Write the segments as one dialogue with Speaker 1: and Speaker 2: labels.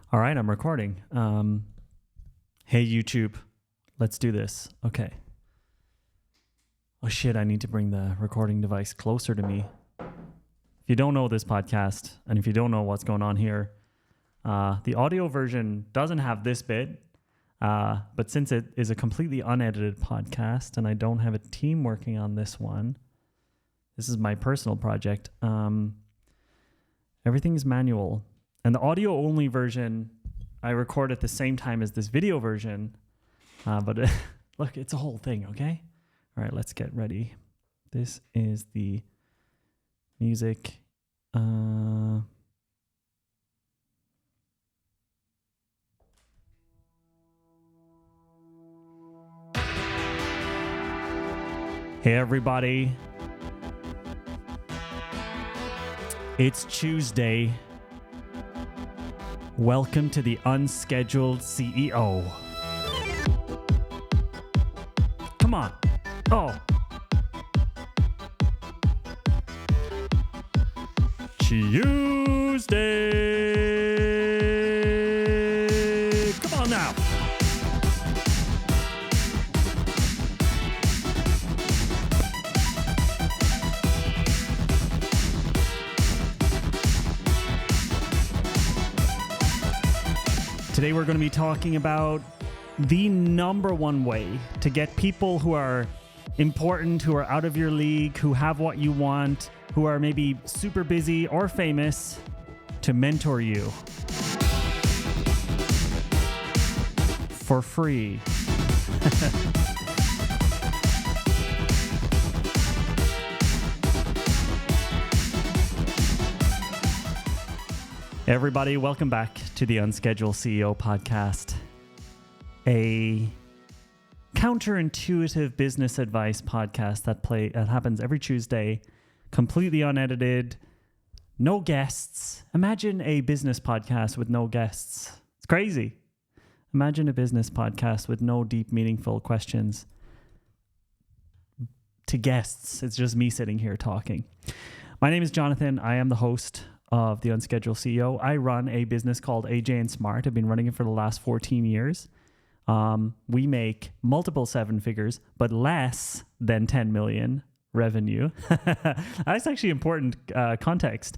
Speaker 1: All right, I'm recording. Hey, YouTube, let's do this. Okay. Oh, shit, I need to bring the recording device closer to me. If you don't know this podcast, and if you don't know what's going on here, the audio version doesn't have this bit, but since it is a completely unedited podcast, and I don't have a team working on this one, this is my personal project, everything is manual. And the audio-only version, I record at the same time as this video version. But look, it's a whole thing, okay? All right, let's get ready. This is the music. Hey, everybody. It's Tuesday. Welcome to the Unscheduled CEO. Come on. Oh. Tuesday. Come on now. Today we're going to be talking about the number one way to get people who are important, who are out of your league, who have what you want, who are maybe super busy or famous, to mentor you for free. Everybody, welcome back to the Unscheduled CEO podcast, a counterintuitive business advice podcast that happens every Tuesday, completely unedited, no guests. Imagine a business podcast with no guests. It's crazy. Imagine a business podcast with no deep, meaningful questions to guests. It's just me sitting here talking. My name is Jonathan. I am the host of the Unscheduled CEO. I run a business called AJ and Smart. I've been running it for the last 14 years. We make multiple seven figures, but less than 10 million revenue. That's actually important context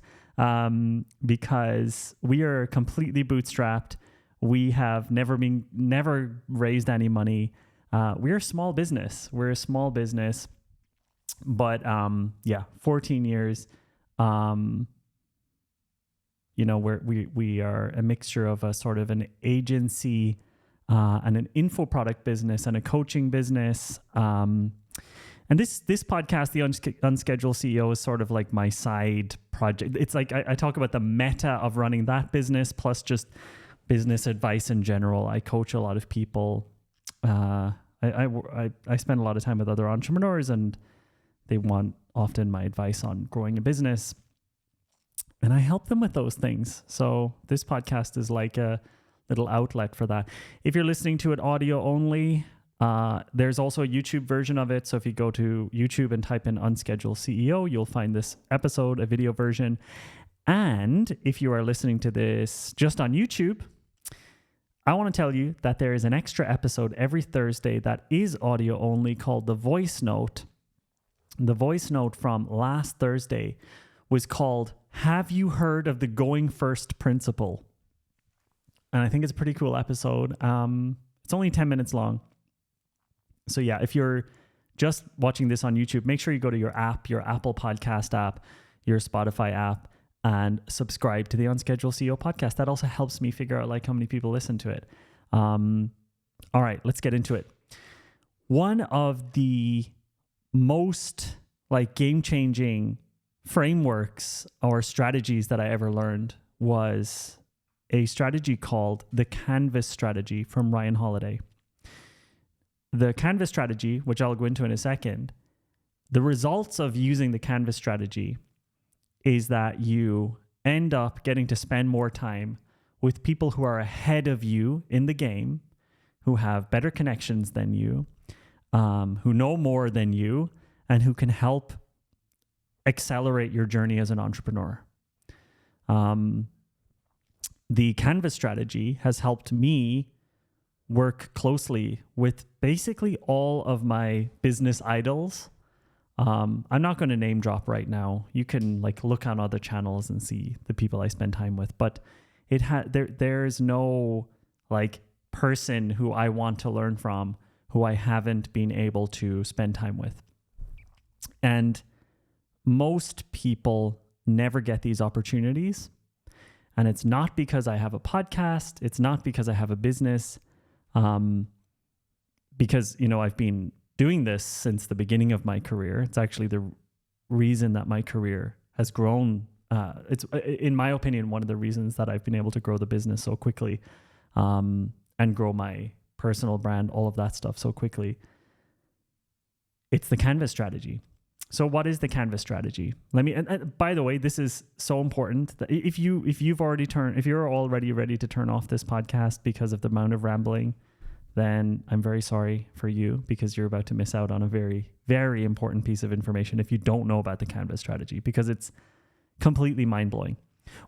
Speaker 1: because we are completely bootstrapped. We have never raised any money. We're a small business. But 14 years. We are a mixture of a sort of an agency and an info product business and a coaching business. And this podcast, the Unscheduled CEO, is sort of like my side project. It's like I talk about the meta of running that business plus just business advice in general. I coach a lot of people. I spend a lot of time with other entrepreneurs, and they want often my advice on growing a business. And I help them with those things. So this podcast is like a little outlet for that. If you're listening to it audio only, there's also a YouTube version of it. So if you go to YouTube and type in Unscheduled CEO, you'll find this episode, a video version. And if you are listening to this just on YouTube, I want to tell you that there is an extra episode every Thursday that is audio only called The Voice Note. The voice note from last Thursday was called Have You Heard of the Going First Principle? And I think it's a pretty cool episode. It's only 10 minutes long. So yeah, if you're just watching this on YouTube, make sure you go to your app, your Apple Podcast app, your Spotify app, and subscribe to the Unscheduled CEO podcast. That also helps me figure out like how many people listen to it. All right, let's get into it. One of the most like game-changing frameworks or strategies that I ever learned was a strategy called the Canvas strategy from Ryan Holiday. The Canvas strategy, which I'll go into in a second, the results of using the Canvas strategy is that you end up getting to spend more time with people who are ahead of you in the game, who have better connections than you, who know more than you, and who can help accelerate your journey as an entrepreneur. the Canvas strategy has helped me work closely with basically all of my business idols. I'm not going to name drop right now. You can like look on other channels and see the people I spend time with, but there's no like person who I want to learn from who I haven't been able to spend time with. And most people never get these opportunities. And it's not because I have a podcast. It's not because I have a business. Because, I've been doing this since the beginning of my career. It's actually the reason that my career has grown. It's, in my opinion, one of the reasons that I've been able to grow the business so quickly, and grow my personal brand, all of that stuff so quickly. It's the Canvas strategy. So what is the Canvas strategy? And by the way, this is so important that if you're already ready to turn off this podcast because of the amount of rambling, then I'm very sorry for you, because you're about to miss out on a very, very important piece of information if you don't know about the Canvas strategy, because it's completely mind-blowing.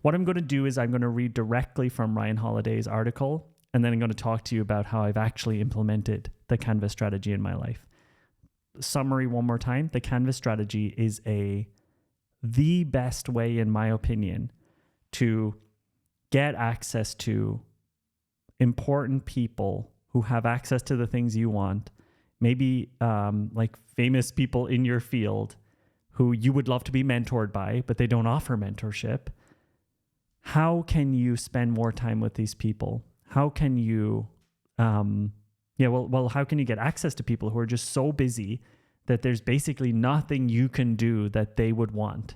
Speaker 1: What I'm going to do is I'm going to read directly from Ryan Holiday's article, and then I'm going to talk to you about how I've actually implemented the Canvas strategy in my life. Summary one more time. The Canvas strategy is the best way, in my opinion, to get access to important people who have access to the things you want. Maybe like famous people in your field who you would love to be mentored by, but they don't offer mentorship. How can you spend more time with these people? How can you how can you get access to people who are just so busy that there's basically nothing you can do that they would want?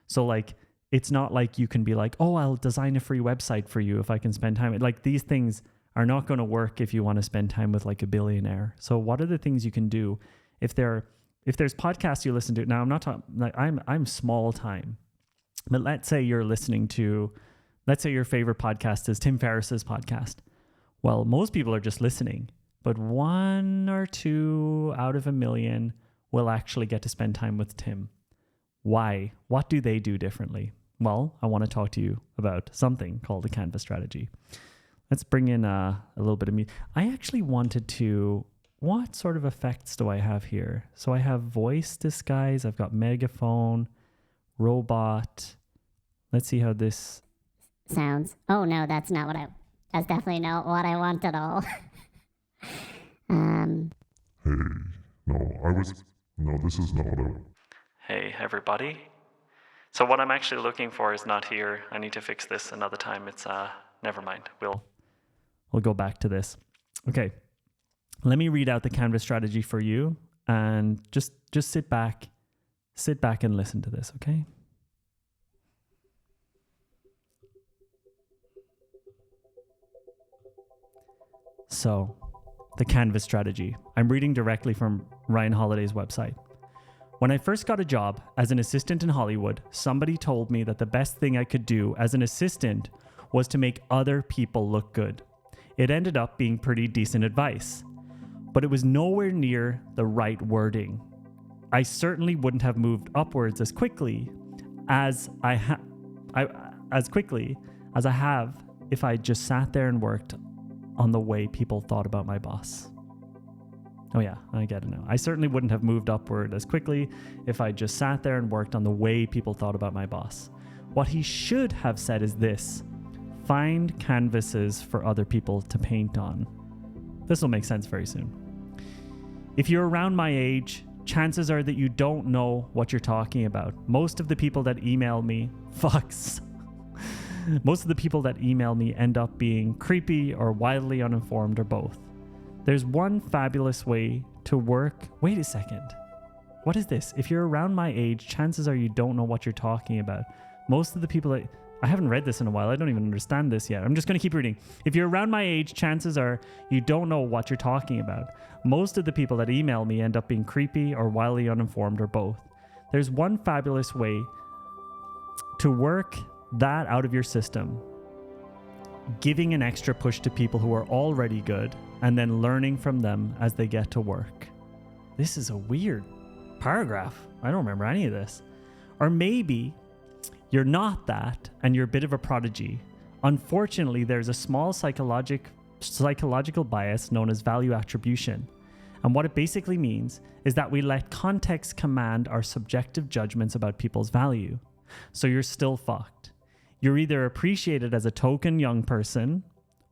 Speaker 1: So like, it's not like you can be like, oh, I'll design a free website for you if I can spend time. Like, these things are not going to work if you want to spend time with like a billionaire. So what are the things you can do? If there's podcasts you listen to, now I'm not talking, like I'm small time, but let's say your favorite podcast is Tim Ferriss's podcast. Well, most people are just listening, but 1 or 2 out of a million will actually get to spend time with Tim. Why? What do they do differently? Well, I want to talk to you about something called the Canvas strategy. Let's bring in a little bit of me. I actually wanted to, what sort of effects do I have here? So I have voice disguise. I've got megaphone, robot. Let's see how this
Speaker 2: sounds. Oh no, that's definitely not what I want at all.
Speaker 3: This is not what I...
Speaker 1: Hey, everybody. So what I'm actually looking for is not here. I need to fix this another time. It's, never mind. We'll go back to this. Okay. Let me read out the Canvas strategy for you, and just sit back and listen to this, okay? So, the Canvas strategy. I'm reading directly from Ryan Holiday's website. When I first got a job as an assistant in Hollywood, somebody told me that the best thing I could do as an assistant was to make other people look good. It ended up being pretty decent advice, but it was nowhere near the right wording. I certainly wouldn't have moved upwards as quickly as I have if I just sat there and worked on the way people thought about my boss. Oh yeah, I get it now. I certainly wouldn't have moved upward as quickly if I just sat there and worked on the way people thought about my boss. What he should have said is this: find canvases for other people to paint on. This will make sense very soon. If you're around my age, chances are that you don't know what you're talking about. Most of the people that email me end up being creepy or wildly uninformed or both. There's one fabulous way to work. Wait a second. What is this? If you're around my age, chances are you don't know what you're talking about. Most of the people that... I haven't read this in a while. I don't even understand this yet. I'm just going to keep reading. If you're around my age, chances are you don't know what you're talking about. Most of the people that email me end up being creepy or wildly uninformed or both. There's one fabulous way to work that out of your system. Giving an extra push to people who are already good and then learning from them as they get to work. This is a weird paragraph. I don't remember any of this. Or maybe you're not that and you're a bit of a prodigy. Unfortunately, there's a small psychological bias known as value attribution. And what it basically means is that we let context command our subjective judgments about people's value. So you're still fucked. You're either appreciated as a token young person,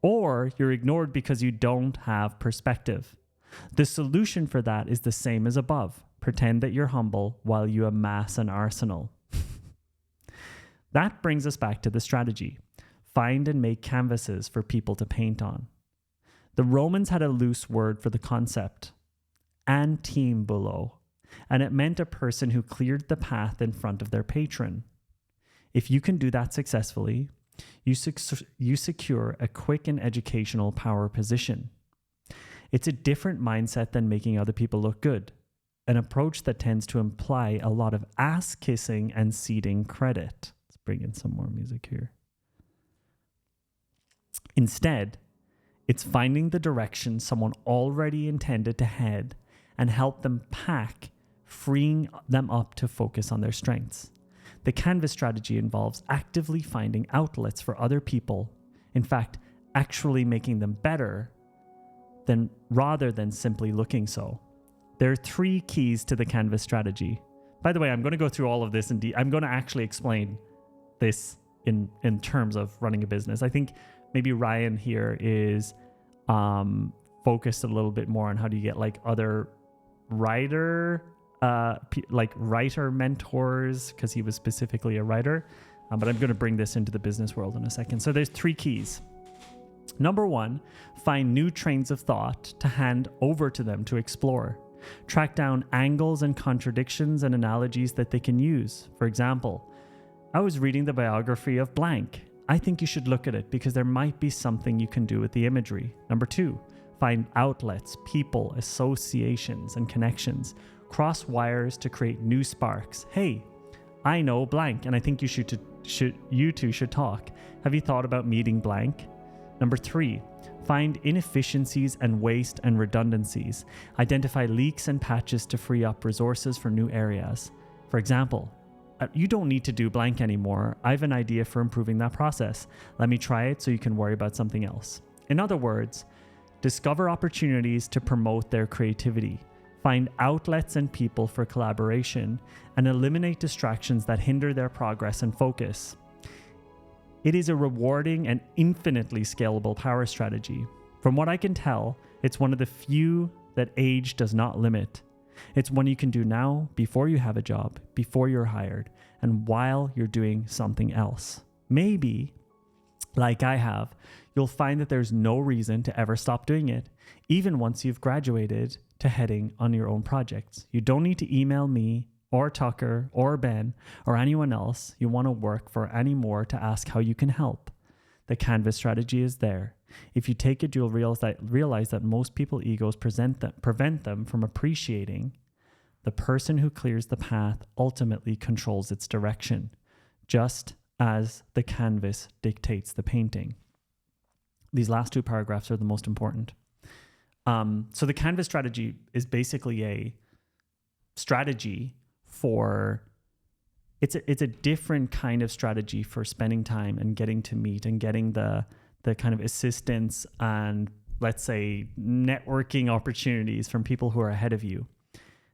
Speaker 1: or you're ignored because you don't have perspective. The solution for that is the same as above. Pretend that you're humble while you amass an arsenal. That brings us back to the strategy. Find and make canvases for people to paint on. The Romans had a loose word for the concept, antibulo, and it meant a person who cleared the path in front of their patron. If you can do that successfully, you secure a quick and educational power position. It's a different mindset than making other people look good, an approach that tends to imply a lot of ass-kissing and ceding credit. Let's bring in some more music here. Instead, it's finding the direction someone already intended to head and help them pack, freeing them up to focus on their strengths. The canvas strategy involves actively finding outlets for other people, in fact, actually making them better rather than simply looking so. There are 3 keys to the canvas strategy. By the way, I'm going to go through all of this I'm going to actually explain this in terms of running a business. I think maybe Ryan here is focused a little bit more on how do you get like other writer mentors, because he was specifically a writer. But I'm going to bring this into the business world in a second. So there's 3 keys. Number 1, find new trains of thought to hand over to them to explore. Track down angles and contradictions and analogies that they can use. For example, I was reading the biography of blank. I think you should look at it because there might be something you can do with the imagery. Number 2, find outlets, people, associations, and connections. Cross wires to create new sparks. Hey, I know blank, and I think you two should talk. Have you thought about meeting blank? Number 3, find inefficiencies and waste and redundancies. Identify leaks and patches to free up resources for new areas. For example, you don't need to do blank anymore. I have an idea for improving that process. Let me try it so you can worry about something else. In other words, discover opportunities to promote their creativity. Find outlets and people for collaboration, and eliminate distractions that hinder their progress and focus. It is a rewarding and infinitely scalable power strategy. From what I can tell, it's one of the few that age does not limit. It's one you can do now, before you have a job, before you're hired, and while you're doing something else. Maybe, like I have, you'll find that there's no reason to ever stop doing it, even once you've graduated to heading on your own projects. You don't need to email me or Tucker or Ben or anyone else you want to work for anymore to ask how you can help. The canvas strategy is there. If you take it, you'll realize that most people's egos prevent them from appreciating the person who clears the path ultimately controls its direction, just as the canvas dictates the painting. These last 2 paragraphs are the most important. So the canvas strategy is basically a strategy for, it's a different kind of strategy for spending time and getting to meet and getting the kind of assistance and, let's say, networking opportunities from people who are ahead of you.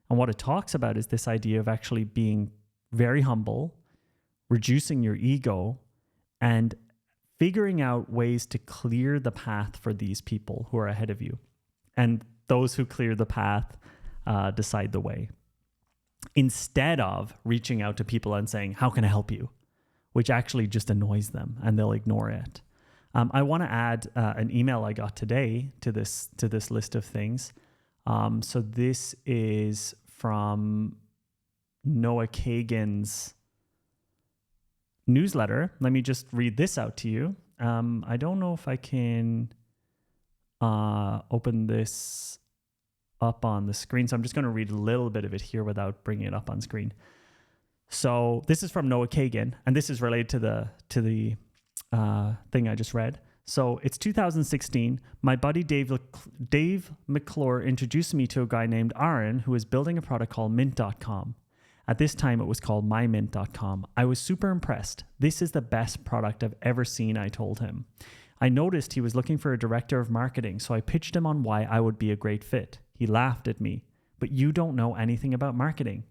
Speaker 1: And what it talks about is this idea of actually being very humble, reducing your ego, and figuring out ways to clear the path for these people who are ahead of you. And those who clear the path decide the way. Instead of reaching out to people and saying, how can I help you? Which actually just annoys them and they'll ignore it. I want to add an email I got today to this list of things. So this is from Noah Kagan's newsletter. Let me just read this out to you. I don't know if I can open this up on the screen. So I'm just going to read a little bit of it here without bringing it up on screen. So this is from Noah Kagan, and this is related to the thing I just read. So it's 2016. My buddy Dave McClure introduced me to a guy named Aaron who is building a product called Mint.com. At this time, it was called mymint.com. I was super impressed. This is the best product I've ever seen, I told him. I noticed he was looking for a director of marketing, so I pitched him on why I would be a great fit. He laughed at me. But you don't know anything about marketing.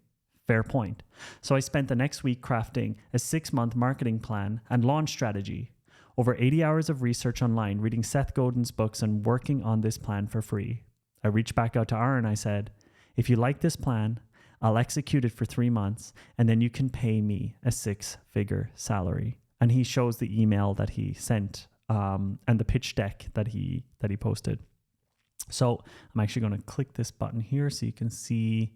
Speaker 1: Fair point. So I spent the next week crafting a 6-month marketing plan and launch strategy. Over 80 hours of research online, reading Seth Godin's books and working on this plan for free. I reached back out to Aaron. I said, if you like this plan, I'll execute it for 3 months and then you can pay me a 6-figure salary. And he shows the email that he sent and the pitch deck that he posted. So I'm actually going to click this button here so you can see.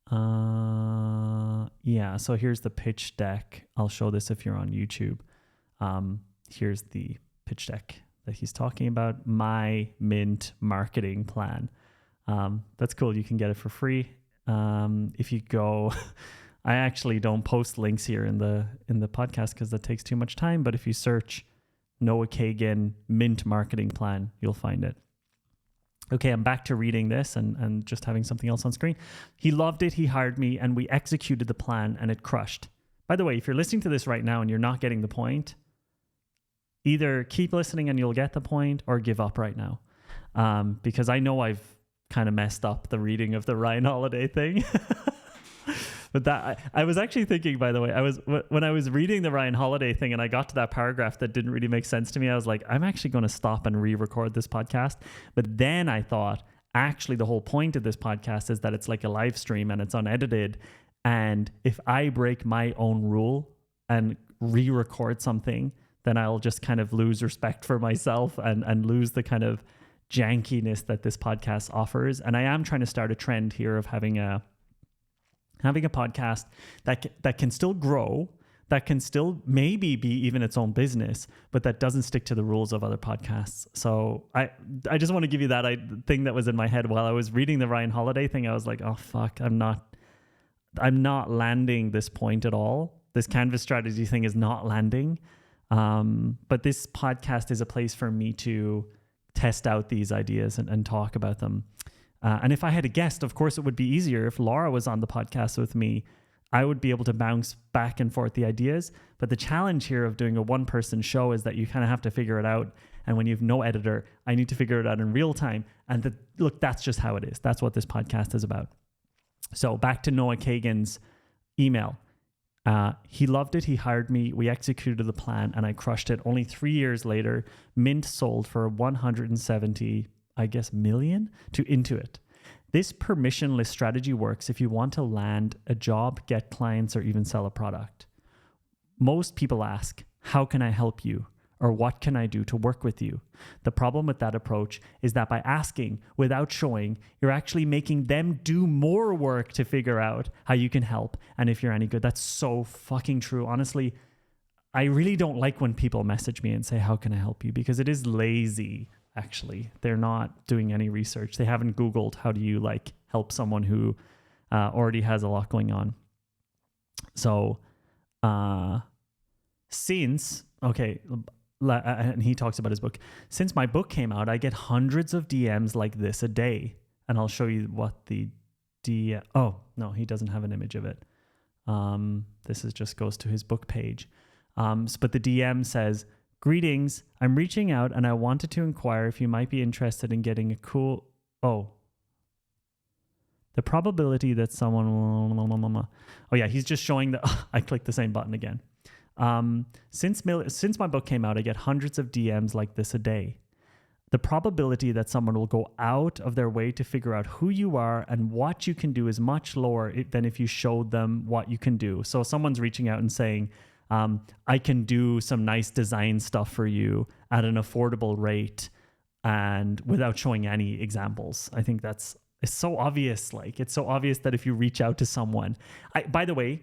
Speaker 1: So here's the pitch deck. I'll show this if you're on YouTube. Here's the pitch deck that he's talking about. My Mint marketing plan. That's cool. You can get it for free. If you go, I actually don't post links here in the podcast because that takes too much time. But if you search Noah Kagan Mint marketing plan, you'll find it. Okay, I'm back to reading this and just having something else on screen. He loved it. He hired me and we executed the plan and it crushed. By the way, if you're listening to this right now and you're not getting the point, either keep listening and you'll get the point or give up right now. Because I know I've kind of messed up the reading of the Ryan Holiday thing. But that I was actually thinking, by the way, when I was reading the Ryan Holiday thing and I got to that paragraph that didn't really make sense to me, I was like, I'm actually going to stop and re-record this podcast. But then I thought, actually, the whole point of this podcast is that it's like a live stream and it's unedited. And if I break my own rule and re-record something, then I'll just kind of lose respect for myself and lose the kind of jankiness that this podcast offers. And I am trying to start a trend here of having a podcast that can still grow, that can still maybe be even its own business, but that doesn't stick to the rules of other podcasts. So I just want to give you that thing that was in my head while I was reading the Ryan Holiday thing. I was like, oh fuck, I'm not landing this point at all. This Canvas strategy thing is not landing. But this podcast is a place for me to test out these ideas and talk about them. And if I had a guest, of course, it would be easier. If Laura was on the podcast with me, I would be able to bounce back and forth the ideas. But the challenge here of doing a one-person show is that you kind of have to figure it out. And when you have no editor, I need to figure it out in real time. And look, that's just how it is. That's what this podcast is about. So back to Noah Kagan's email. He loved it. He hired me. We executed the plan and I crushed it. Only 3 years later, Mint sold for 170 million to Intuit. This permissionless strategy works if you want to land a job, get clients, or even sell a product. Most people ask, how can I help you? Or what can I do to work with you? The problem with that approach is that by asking without showing, you're actually making them do more work to figure out how you can help and if you're any good. That's so fucking true. Honestly, I really don't like when people message me and say, how can I help you? Because it is lazy. Actually, they're not doing any research. They haven't Googled how do you help someone who already has a lot going on. So and he talks about his book. Since my book came out, I get hundreds of DMs like this a day. And I'll show you what the DM... Oh, no, he doesn't have an image of it. This just goes to his book page. But the DM says, greetings, I'm reaching out and I wanted to inquire if you might be interested in getting a cool... Oh. The probability that someone... Oh yeah, he's just showing that... I clicked the same button again. Since my book came out, I get hundreds of DMs like this a day. The probability that someone will go out of their way to figure out who you are and what you can do is much lower than if you showed them what you can do. So someone's reaching out and saying, I can do some nice design stuff for you at an affordable rate and without showing any examples. I think it's so obvious. It's so obvious that if you reach out to someone, by the way,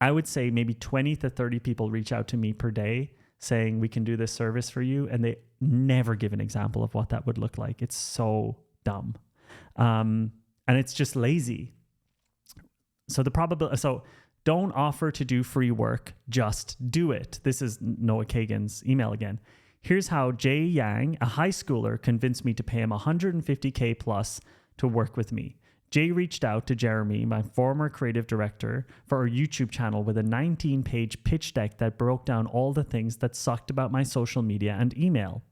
Speaker 1: I would say maybe 20 to 30 people reach out to me per day saying we can do this service for you. And they never give an example of what that would look like. It's so dumb. And it's just lazy. So don't offer to do free work, just do it. This is Noah Kagan's email again. Here's how Jay Yang, a high schooler, convinced me to pay him $150K plus to work with me. Jay reached out to Jeremy, my former creative director, for our YouTube channel with a 19-page pitch deck that broke down all the things that sucked about my social media and email.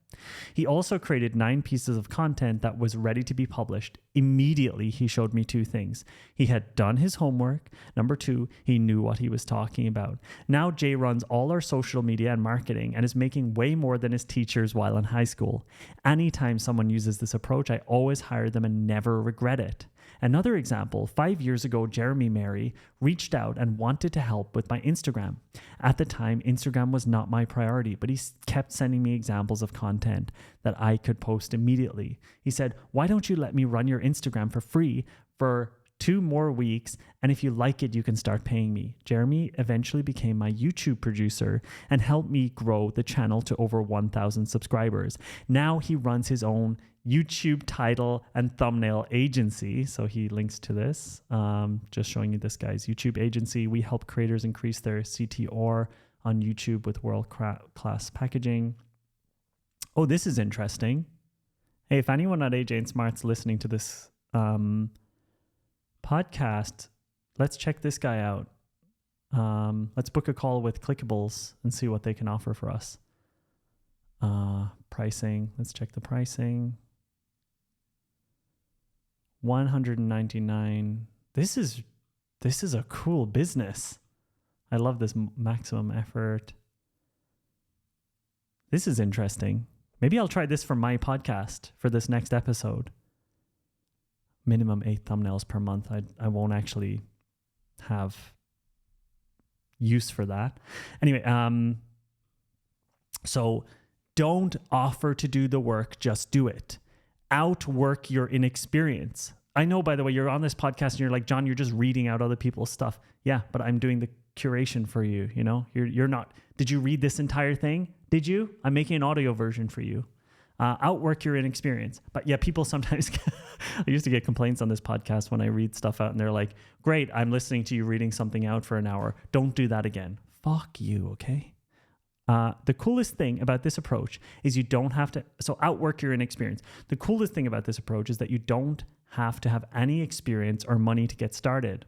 Speaker 1: He also created 9 pieces of content that was ready to be published. Immediately, he showed me 2 things. He had done his homework. Number 2, he knew what he was talking about. Now Jay runs all our social media and marketing and is making way more than his teachers while in high school. Anytime someone uses this approach, I always hire them and never regret it. Another example, 5 years ago, Jeremy Mary reached out and wanted to help with my Instagram. At the time, Instagram was not my priority, but he kept sending me examples of content that I could post immediately. He said, "Why don't you let me run your Instagram for free for 2 more weeks, and if you like it, you can start paying me." Jeremy eventually became my YouTube producer and helped me grow the channel to over 1,000 subscribers. Now he runs his own YouTube title and thumbnail agency. So he links to this. Just showing you this guy's YouTube agency. We help creators increase their CTR on YouTube with world-class packaging. Oh, this is interesting. Hey, if anyone at AJ and Smart's listening to this podcast, let's check this guy out. Let's book a call with Clickables and see what they can offer for us. Pricing. Let's check the pricing. $199. This is a cool business. I love this maximum effort. This is interesting. Maybe I'll try this for my podcast for this next episode. Minimum 8 thumbnails per month. I won't actually have use for that. Anyway, so don't offer to do the work, just do it. Outwork your inexperience. I know, by the way, you're on this podcast and you're like, John, you're just reading out other people's stuff. Yeah, but I'm doing the curation for you. You know, you're not. Did you read this entire thing? Did you? I'm making an audio version for you. Outwork your inexperience. But yeah, people sometimes, I used to get complaints on this podcast when I read stuff out and they're like, great, I'm listening to you reading something out for an hour. Don't do that again. Fuck you, okay? The coolest thing about this approach is you don't have to, so outwork your inexperience. The coolest thing about this approach is that you don't have to have any experience or money to get started.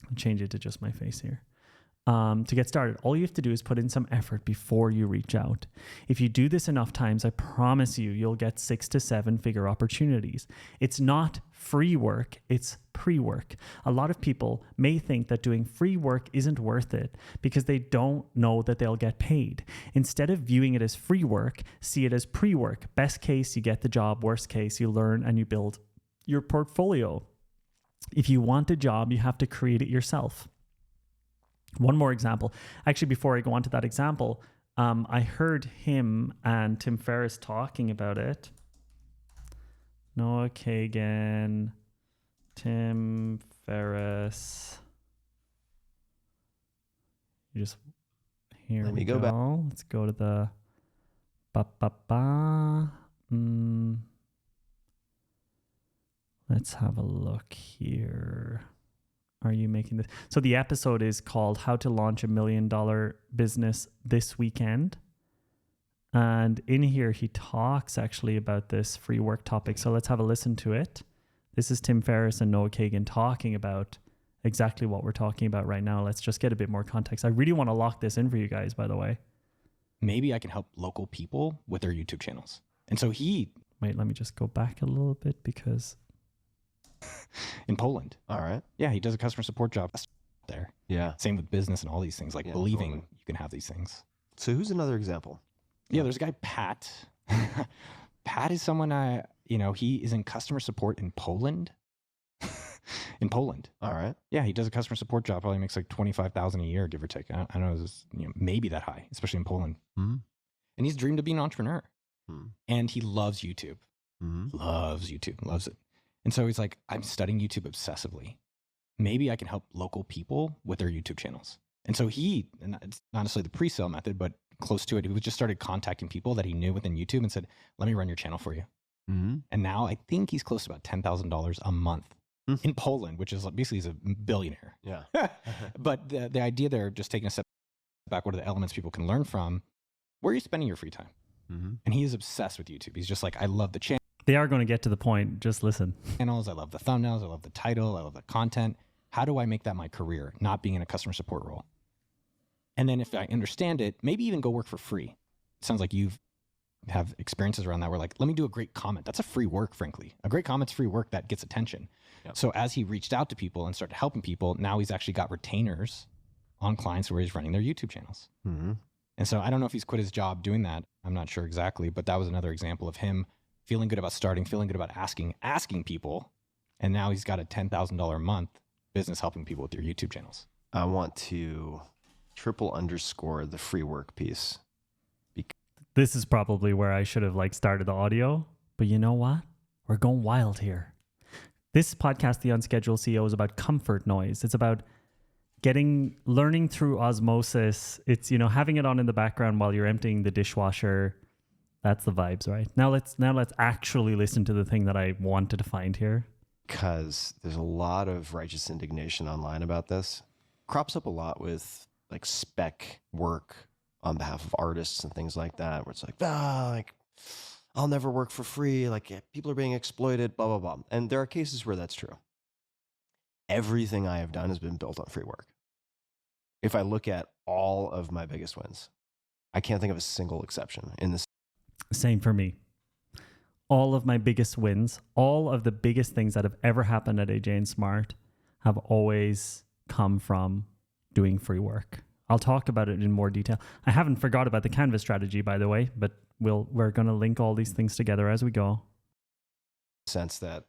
Speaker 1: I'll change it to just my face here. To get started, all you have to do is put in some effort before you reach out. If you do this enough times, I promise you'll get 6 to 7 figure opportunities. It's not free work, it's pre-work. A lot of people may think that doing free work isn't worth it because they don't know that they'll get paid. Instead of viewing it as free work, see it as pre-work. Best case, you get the job. Worst case, you learn and you build your portfolio. If you want a job, you have to create it yourself. One more example. Actually, before I go on to that example, I heard him and Tim Ferriss talking about it. Noah Kagan, Tim Ferriss. Here we go. Back. Let's go to the Let's have a look here. Are you making this? So the episode is called How to Launch a $1 Million Business This Weekend. And in here, he talks actually about this free work topic. So let's have a listen to it. This is Tim Ferriss and Noah Kagan talking about exactly what we're talking about right now. Let's just get a bit more context. I really want to lock this in for you guys, by the way.
Speaker 4: Maybe I can help local people with their YouTube channels. And so
Speaker 1: Wait, let me just go back a little bit because...
Speaker 4: in Poland.
Speaker 5: All right.
Speaker 4: Yeah, he does a customer support job there.
Speaker 5: Yeah.
Speaker 4: Same with business and all these things, like believing
Speaker 5: totally.
Speaker 4: You can have these things.
Speaker 5: So who's another example?
Speaker 4: Yeah, there's a guy, Pat. Pat is someone he is in customer support in Poland. In Poland.
Speaker 5: All right.
Speaker 4: Yeah, he does a customer support job, probably makes like $25,000 a year, give or take. I don't know, it's maybe that high, especially in Poland.
Speaker 5: Mm-hmm.
Speaker 4: And he's dreamed of being an entrepreneur.
Speaker 5: Mm-hmm.
Speaker 4: And he loves YouTube.
Speaker 5: Mm-hmm.
Speaker 4: Loves YouTube, loves it. And so he's like, I'm studying YouTube obsessively. Maybe I can help local people with their YouTube channels. And so and it's not necessarily the pre-sale method, but close to it, he just started contacting people that he knew within YouTube and said, let me run your channel for you.
Speaker 5: Mm-hmm.
Speaker 4: And now I think he's close to about $10,000 a month in Poland, which is basically he's a billionaire.
Speaker 5: Yeah.
Speaker 4: But the idea there, just taking a step back, what are the elements people can learn from? Where are you spending your free time?
Speaker 5: Mm-hmm.
Speaker 4: And he is obsessed with YouTube. He's just like, I love the channel.
Speaker 1: They are going to get to the point. Just listen.
Speaker 4: channels. I love the thumbnails. I love the title. I love the content. How do I make that my career, not being in a customer support role? And then if I understand it, maybe even go work for free. It sounds like you have experiences around that where like, let me do a great comment. That's a free work, frankly. A great comment's free work that gets attention.
Speaker 5: Yep.
Speaker 4: So as he reached out to people and started helping people, now he's actually got retainers on clients where he's running their YouTube channels.
Speaker 5: Mm-hmm.
Speaker 4: And so I don't know if he's quit his job doing that. I'm not sure exactly, but that was another example of him feeling good about starting, feeling good about asking people. And now he's got a $10,000 a month business helping people with their YouTube channels.
Speaker 5: I want to triple underscore the free work piece.
Speaker 1: This is probably where I should have like started the audio, but you know what? We're going wild here. This podcast, The Unscheduled CEO, is about comfort noise. It's about learning through osmosis. It's, having it on in the background while you're emptying the dishwasher. That's the vibes, right? Now let's actually listen to the thing that I wanted to find here.
Speaker 5: Because there's a lot of righteous indignation online about this. Crops up a lot with like spec work on behalf of artists and things like that, where it's like, I'll never work for free. Like people are being exploited, blah, blah, blah. And there are cases where that's true. Everything I have done has been built on free work. If I look at all of my biggest wins, I can't think of a single exception in this.
Speaker 1: Same for me. All of my biggest wins, all of the biggest things that have ever happened at AJ and Smart have always come from doing free work. I'll talk about it in more detail. I haven't forgot about the Canvas strategy, by the way, but we're going to link all these things together as we go.
Speaker 5: Sense that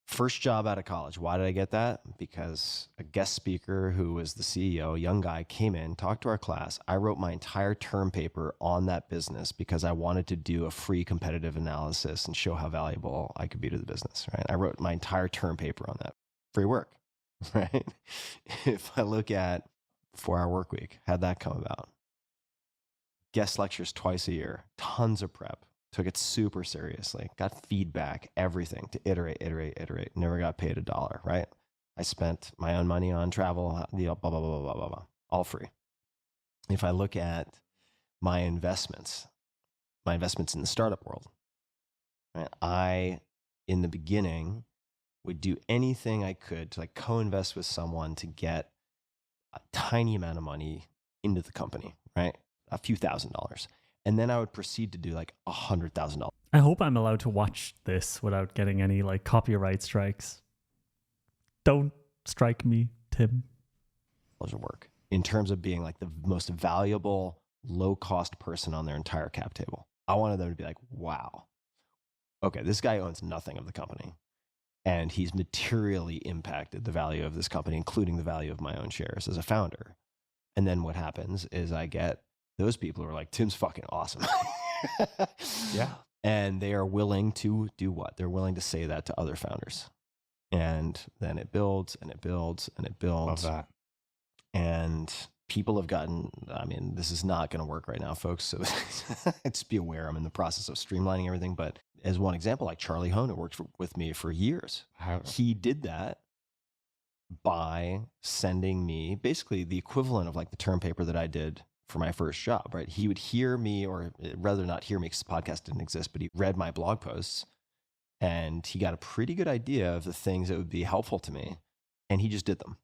Speaker 5: first job out of college. Why did I get that? Because a guest speaker who was the CEO, a young guy, came in, talked to our class. I wrote my entire term paper on that business because I wanted to do a free competitive analysis and show how valuable I could be to the business, right? I wrote my entire term paper on that. Free work, right? If I look at 4-hour work week, how'd that come about? Guest lectures twice a year, tons of prep. Took it super seriously, got feedback, everything to iterate, never got paid $1, right? I spent my own money on travel, blah, blah, blah, blah, blah, blah, blah, all free. If I look at my investments in the startup world, right? I, in the beginning, would do anything I could to like co-invest with someone to get a tiny amount of money into the company, right? A few $1,000s. And then I would proceed to do like $100,000.
Speaker 1: I hope I'm allowed to watch this without getting any like copyright strikes. Don't strike me, Tim.
Speaker 5: Of work in terms of being like the most valuable, low-cost person on their entire cap table. I wanted them to be like, wow, okay, this guy owns nothing of the company. And he's materially impacted the value of this company, including the value of my own shares as a founder. And then what happens is I get those people who are like, Tim's fucking awesome.
Speaker 4: Yeah.
Speaker 5: And they are willing to do what? They're willing to say that to other founders. And then it builds and it builds and it builds.
Speaker 4: Love that.
Speaker 5: And people have gotten, I mean, this is not going to work right now, folks. So just be aware I'm in the process of streamlining everything. But as one example, like Charlie Hone, who worked with me for years, he did that by sending me basically the equivalent of like the term paper that I did for my first job, right? He would hear me, or rather not hear me because the podcast didn't exist, but he read my blog posts and he got a pretty good idea of the things that would be helpful to me. And he just did them.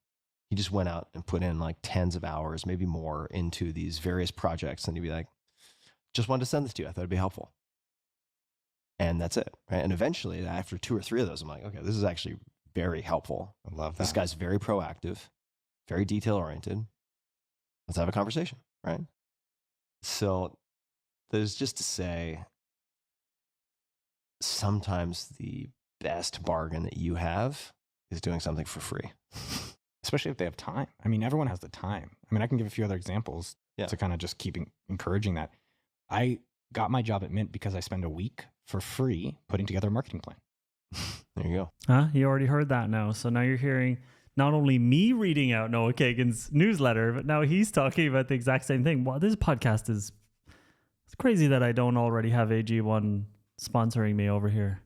Speaker 5: He just went out and put in like tens of hours, maybe more, into these various projects. And he'd be like, just wanted to send this to you. I thought it'd be helpful. And that's it, right? And eventually, after 2 or 3 of those, I'm like, okay, this is actually very helpful.
Speaker 4: I love that.
Speaker 5: This guy's very proactive, very detail-oriented. Let's have a conversation, right? So there's just to say, sometimes the best bargain that you have is doing something for free.
Speaker 4: Especially if they have time. I mean, everyone has the time. I mean, I can give a few other examples to kind of just keep encouraging that. I got my job at Mint because I spent a week for free putting together a marketing plan.
Speaker 5: There you go.
Speaker 1: Huh? You already heard that now. So now you're hearing not only me reading out Noah Kagan's newsletter, but now he's talking about the exact same thing. Well, this podcast it's crazy that I don't already have AG1 sponsoring me over here.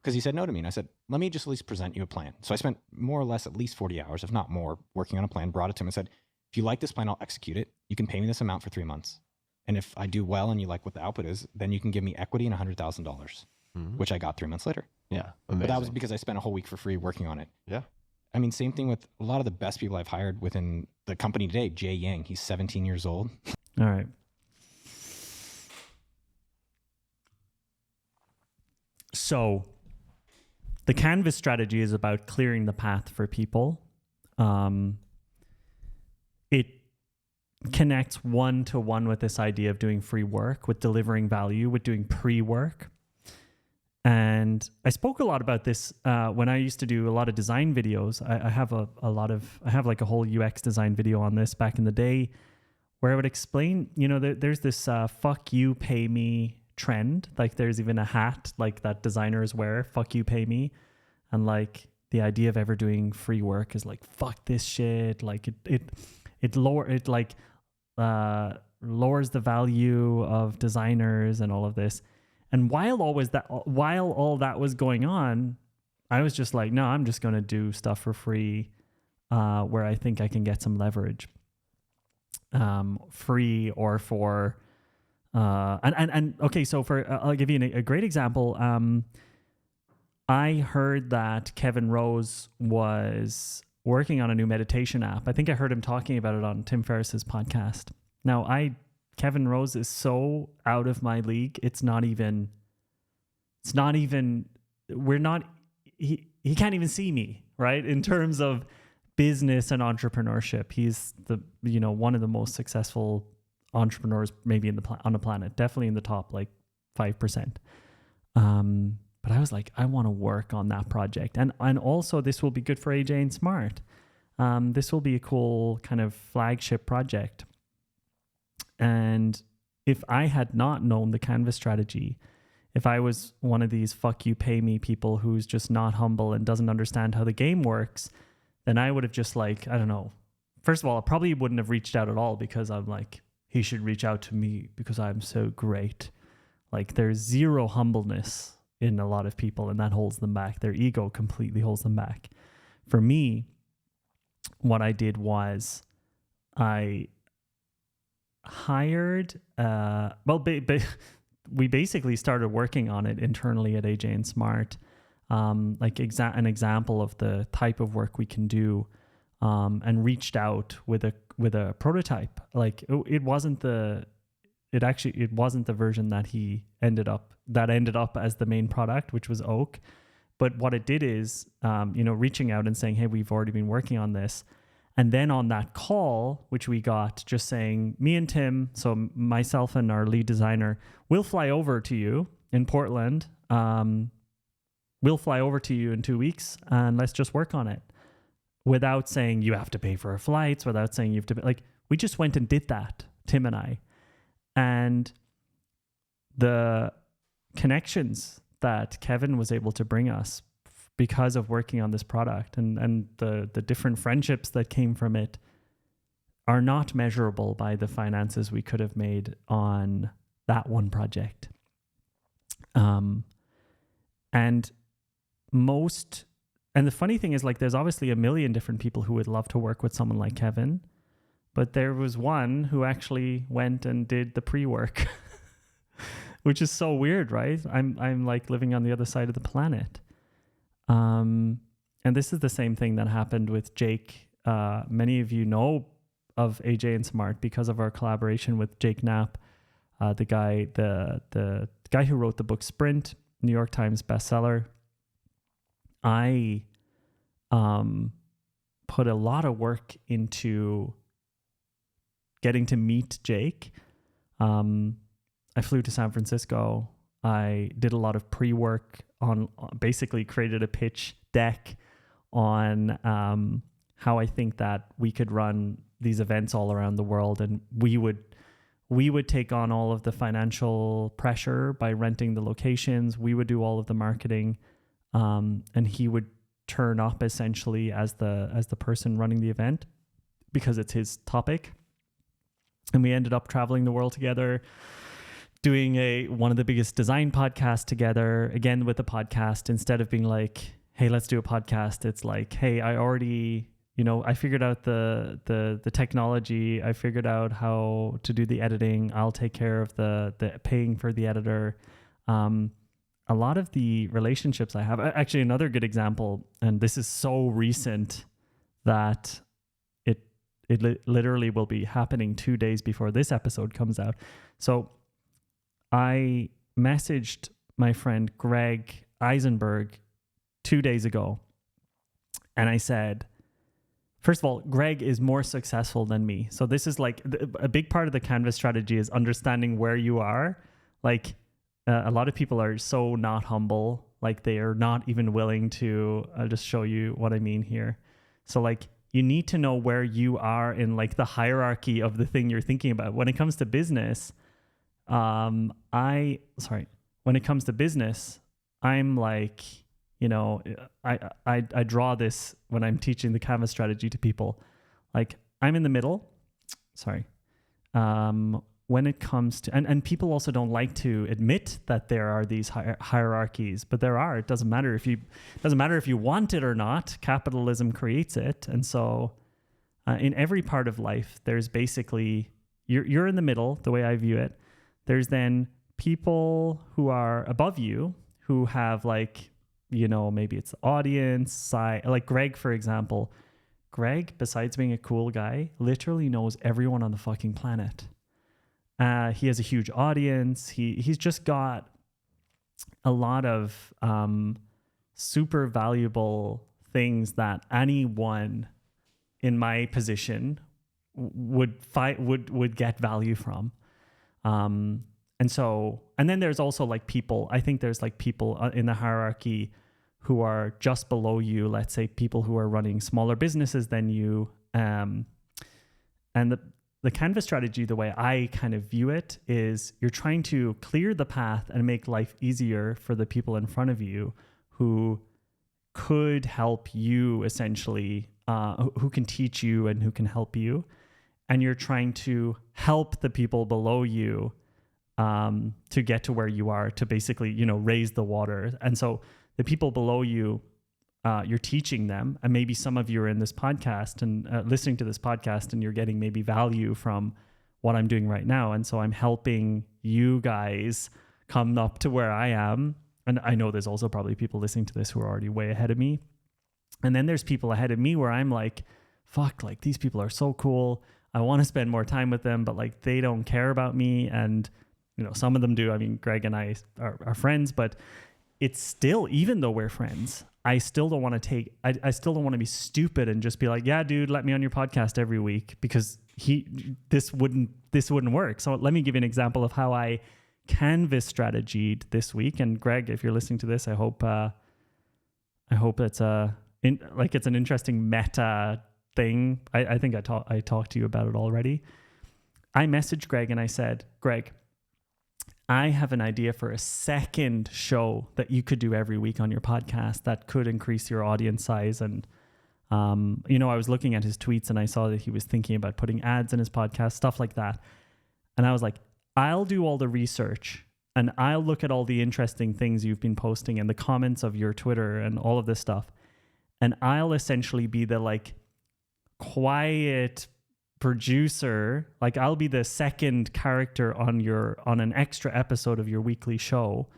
Speaker 4: Because he said no to me. And I said, let me just at least present you a plan. So I spent more or less at least 40 hours, if not more, working on a plan, brought it to him and said, if you like this plan, I'll execute it. You can pay me this amount for 3 months. And if I do well and you like what the output is, then you can give me equity and $100,000. which I got 3 months later.
Speaker 5: Yeah.
Speaker 4: But that was
Speaker 5: Amazing.
Speaker 4: because I spent a whole week for free working on it.
Speaker 5: Yeah.
Speaker 4: I mean, same thing with a lot of the best people I've hired within the company today. Jay Yang, he's 17 years old.
Speaker 1: All right. So the Canvas strategy is about clearing the path for people. It connects one-to-one with this idea of doing free work, with delivering value, with doing pre-work. And I spoke a lot about this when I used to do a lot of design videos. I have I have like a whole UX design video on this back in the day, where I would explain, there's this fuck you, pay me trend. Like there's even a hat like that designers wear, fuck you, pay me. And like the idea of ever doing free work is like, fuck this shit. Like it lowers the value of designers and all of this. And while all that was going on, I was just like, no, I'm just going to do stuff for free, where I think I can get some leverage, free or for, okay. So I'll give you a great example. I heard that Kevin Rose was working on a new meditation app. I think I heard him talking about it on Tim Ferriss's podcast. Now, Kevin Rose is so out of my league. He can't even see me, right? In terms of business and entrepreneurship. He's one of the most successful entrepreneurs maybe on the planet, definitely in the top like 5%. But I was like, I want to work on that project. And also this will be good for AJ and Smart. This will be a cool kind of flagship project. And if I had not known the Canvas strategy, if I was one of these fuck you, pay me people who's just not humble and doesn't understand how the game works, then I would have just like, I don't know. First of all, I probably wouldn't have reached out at all because I'm like, he should reach out to me because I'm so great. Like there's zero humbleness in a lot of people and that holds them back. Their ego completely holds them back. For me, what I did was I hired, we basically started working on it internally at AJ and Smart, like an example of the type of work we can do, and reached out with a prototype. Like it wasn't the version that ended up as the main product, which was Oak. But what it did is, reaching out and saying, hey, we've already been working on this. And then on that call, which we got, just saying, me and Tim, so myself and our lead designer, we'll fly over to you in Portland. We'll fly over to you in 2 weeks and let's just work on it. Without saying you have to pay for our flights, without saying you have to, we just went and did that, Tim and I. And the connections that Kevin was able to bring us because of working on this product and the different friendships that came from it are not measurable by the finances we could have made on that one project. And the funny thing is, like, there's obviously a million different people who would love to work with someone like Kevin, but there was one who actually went and did the pre-work, which is so weird, right? I'm like living on the other side of the planet. And this is the same thing that happened with Jake. Many of you know of AJ and Smart because of our collaboration with Jake Knapp, the guy who wrote the book Sprint, New York Times bestseller. I put a lot of work into getting to meet Jake. I flew to San Francisco. I did a lot of pre-work on, basically created a pitch deck on how I think that we could run these events all around the world, and we would take on all of the financial pressure by renting the locations. We would do all of the marketing, and he would turn up essentially as the person running the event because it's his topic. And we ended up traveling the world together, doing one of the biggest design podcasts together. Again, with the podcast, instead of being like, hey, let's do a podcast, it's like, hey, I already, I figured out the technology. I figured out how to do the editing. I'll take care of the paying for the editor. a lot of the relationships I have, actually another good example, and this is so recent that it literally will be happening 2 days before this episode comes out. So I messaged my friend Greg Eisenberg 2 days ago, and I said, first of all, Greg is more successful than me. So this is like a big part of the Canvas strategy is understanding where you are. Like a lot of people are so not humble, like they are not even willing to, I'll just show you what I mean here. So like you need to know where you are in like the hierarchy of the thing you're thinking about. When it comes to business, when it comes to business, I'm like, you know, I draw this when I'm teaching the Canvas strategy to people. Like I'm in the middle. When it comes to, and people also don't like to admit that there are these hierarchies, but there are. It doesn't matter if you want it or not. Capitalism creates it, and so in every part of life, there's basically you're in the middle. The way I view it, there's then people who are above you who have like, you know, maybe it's the audience side, like Greg, for example. Greg, besides being a cool guy, literally knows everyone on the fucking planet. He has a huge audience. He's just got a lot of super valuable things that anyone in my position would get value from. And then there's also like people. I think there's like people in the hierarchy who are just below you. Let's say people who are running smaller businesses than you. And the Canvas strategy, the way I kind of view it, is you're trying to clear the path and make life easier for the people in front of you who could help you essentially, who can teach you and who can help you. And you're trying to help the people below you to get to where you are, to basically, you know, raise the water. And so the people below you, you're teaching them, and maybe some of you are in this podcast and listening to this podcast, and you're getting maybe value from what I'm doing right now. And so I'm helping you guys come up to where I am. And I know there's also probably people listening to this who are already way ahead of me. And then there's people ahead of me where I'm like, fuck, like these people are so cool. I want to spend more time with them, but like they don't care about me. And, you know, some of them do. I mean, Greg and I are friends, but it's still, even though we're friends, I still don't want to I still don't want to be stupid and just be like, yeah, dude, let me on your podcast every week, because this wouldn't work. So let me give you an example of how I Canvas strategied this week. And Greg, if you're listening to this, I hope it's it's an interesting meta thing. I think I talked to you about it already. I messaged Greg and I said, Greg, I have an idea for a second show that you could do every week on your podcast that could increase your audience size. And, you know, I was looking at his tweets and I saw that he was thinking about putting ads in his podcast, stuff like that. And I was like, I'll do all the research and I'll look at all the interesting things you've been posting and the comments of your Twitter and all of this stuff. And I'll essentially be the like quiet producer. Like I'll be the second character on an extra episode of your weekly show.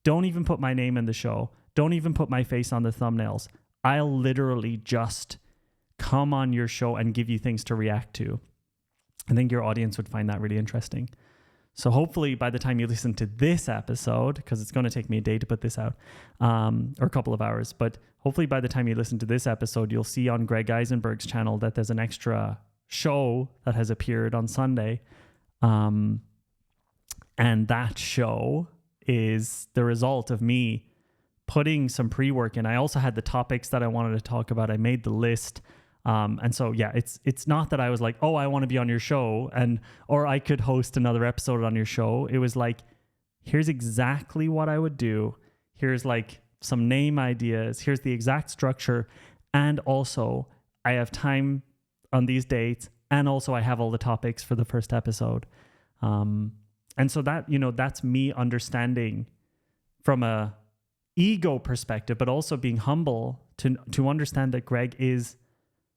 Speaker 1: Don't even put my name in the show. Don't even put my face on the thumbnails. I'll literally just come on your show and give you things to react to. I think your audience would find that really interesting. So hopefully by the time you listen to this episode, because it's going to take me a day to put this out, or a couple of hours, but hopefully by the time you listen to this episode, you'll see on Greg Eisenberg's channel that there's an extra show that has appeared on Sunday. And that show is the result of me putting some pre-work in. I also had the topics that I wanted to talk about. I made the list. And so, yeah, it's not that I was like, oh, I want to be on your show or I could host another episode on your show. It was like, here's exactly what I would do. Here's like some name ideas. Here's the exact structure. And also I have time on these dates. And also I have all the topics for the first episode. And so that, you know, that's me understanding from a ego perspective, but also being humble to understand that Greg is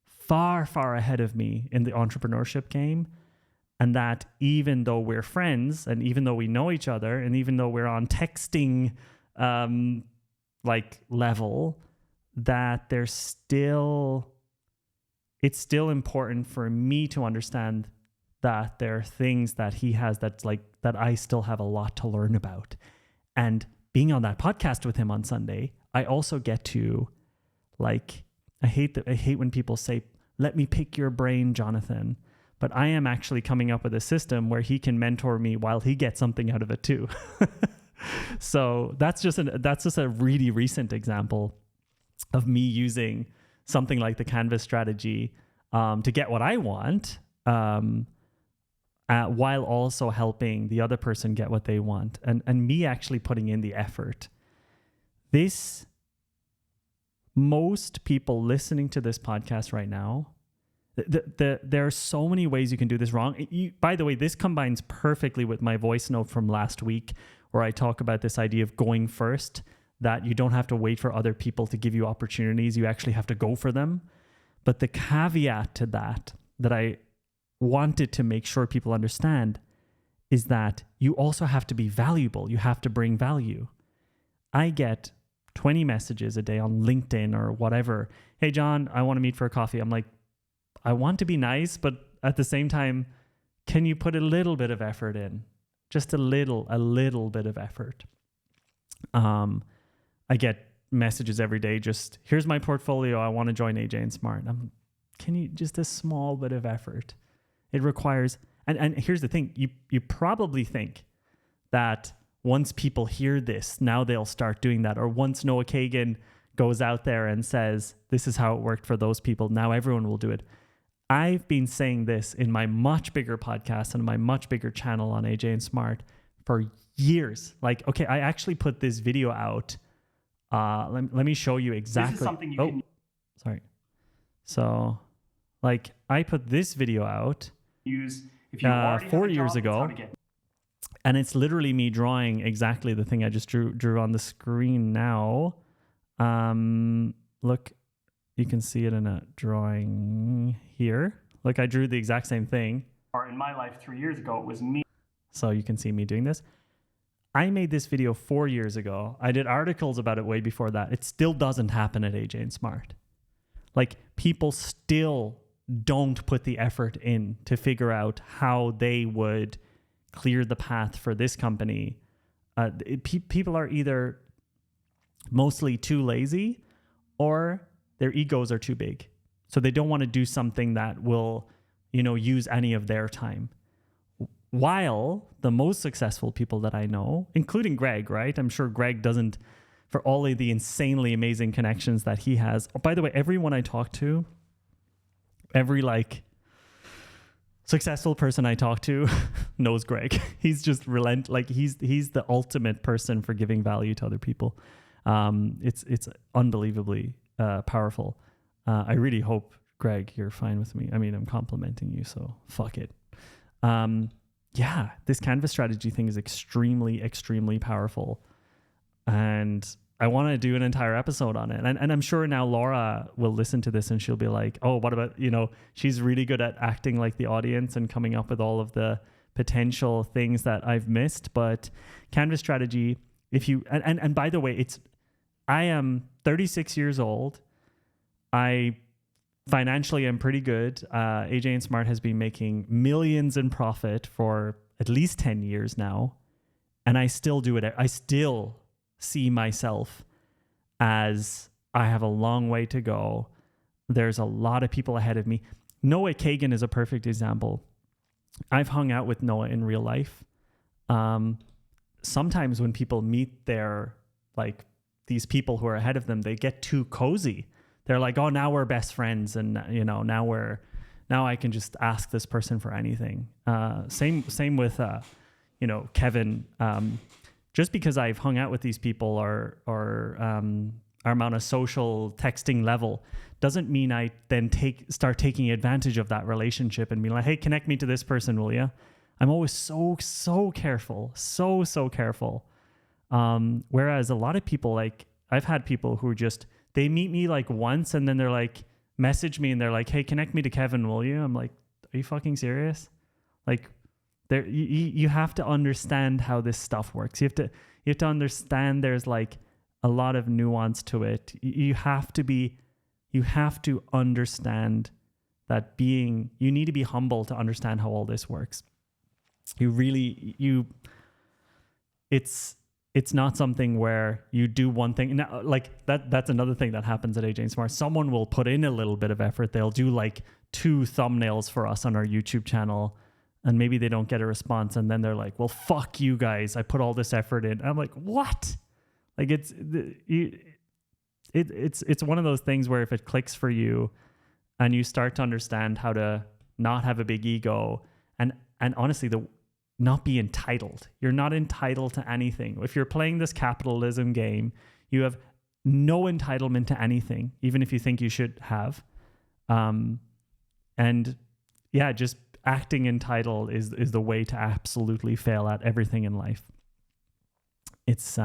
Speaker 1: far, far ahead of me in the entrepreneurship game. And that even though we're friends and even though we know each other and even though we're on texting like level, that it's still important for me to understand that there are things that he has that's like that I still have a lot to learn about. And being on that podcast with him on Sunday, I also get to, like, I hate when people say, "Let me pick your brain, Jonathan." But I am actually coming up with a system where he can mentor me while he gets something out of it too. So that's just a really recent example of me using something like the Canvas strategy to get what I want, while also helping the other person get what they want, and me actually putting in the effort. Most people listening to this podcast right now, there are so many ways you can do this wrong. By the way, this combines perfectly with my voice note from last week, where I talk about this idea of going first, that you don't have to wait for other people to give you opportunities. You actually have to go for them. But the caveat to that I wanted to make sure people understand is that you also have to be valuable. You have to bring value. I get 20 messages a day on LinkedIn or whatever. "Hey, John, I want to meet for a coffee." I'm like, I want to be nice, but at the same time, can you put a little bit of effort in? Just a little bit of effort. I get messages every day. Just, "Here's my portfolio. I want to join AJ and Smart." Can you just a small bit of effort? It requires, and here's the thing. You probably think that once people hear this, now they'll start doing that. Or once Noah Kagan goes out there and says, "This is how it worked for those people," now everyone will do it. I've been saying this in my much bigger podcast and my much bigger channel on AJ and Smart for years. Like, okay, I actually put this video out. Let me show you exactly. This is something you can... Sorry. So, like, I put this video out
Speaker 6: use if you already
Speaker 1: 4
Speaker 6: have a
Speaker 1: years
Speaker 6: job,
Speaker 1: ago. And it's literally me drawing exactly the thing I just drew on the screen now. Look, you can see it in a drawing here. Look, I drew the exact same thing.
Speaker 6: Or in my life 3 years ago, it was me.
Speaker 1: So you can see me doing this. I made this video 4 years ago. I did articles about it way before that. It still doesn't happen at AJ and Smart. Like, people still don't put the effort in to figure out how they would clear the path for this company. People are either mostly too lazy or their egos are too big. So they don't want to do something that will, use any of their time. While the most successful people that I know, including Greg, right? I'm sure Greg doesn't, for all of the insanely amazing connections that he has. Oh, by the way, everyone I talk to, every successful person I talk to knows Greg. He's just he's the ultimate person for giving value to other people. It's unbelievably powerful. I really hope, Greg, you're fine with me. I mean, I'm complimenting you, so fuck it. This Canvas strategy thing is extremely, extremely powerful. And I want to do an entire episode on it. And I'm sure now Laura will listen to this and she'll be like, "Oh, what about, she's really good at acting like the audience and coming up with all of the potential things that I've missed." But Canvas strategy, and by the way, I am 36 years old. I financially am pretty good. AJ and Smart has been making millions in profit for at least 10 years now. And I still do it. I still see myself as I have a long way to go. There's a lot of people ahead of me. Noah Kagan is a perfect example. I've hung out with Noah in real life. Sometimes when people meet these people who are ahead of them, they get too cozy. They're like, "Oh, now we're best friends, and now I can just ask this person for anything." Same with Kevin. Just because I've hung out with these people or I'm on a social texting level doesn't mean I then start taking advantage of that relationship and be like, "Hey, connect me to this person, will you?" I'm always so careful, so careful. Whereas a lot of people, like, I've had people who just, they meet me like once and then they're like, message me and they're like, "Hey, connect me to Kevin, will you?" I'm like, "Are you fucking serious?" Like, You have to understand how this stuff works. You have to understand there's like a lot of nuance to it. You have to understand that you need to be humble to understand how all this works. It's not something where you do one thing. Now, like that's another thing that happens at AJ Smart. Someone will put in a little bit of effort. They'll do like 2 thumbnails for us on our YouTube channel, and maybe they don't get a response. And then they're like, well, fuck you guys. I put all this effort in. I'm like, what? Like it's one of those things where if it clicks for you and you start to understand how to not have a big ego and honestly, not be entitled. You're not entitled to anything. If you're playing this capitalism game, you have no entitlement to anything, even if you think you should have. And yeah, just acting entitled is the way to absolutely fail at everything in life. It's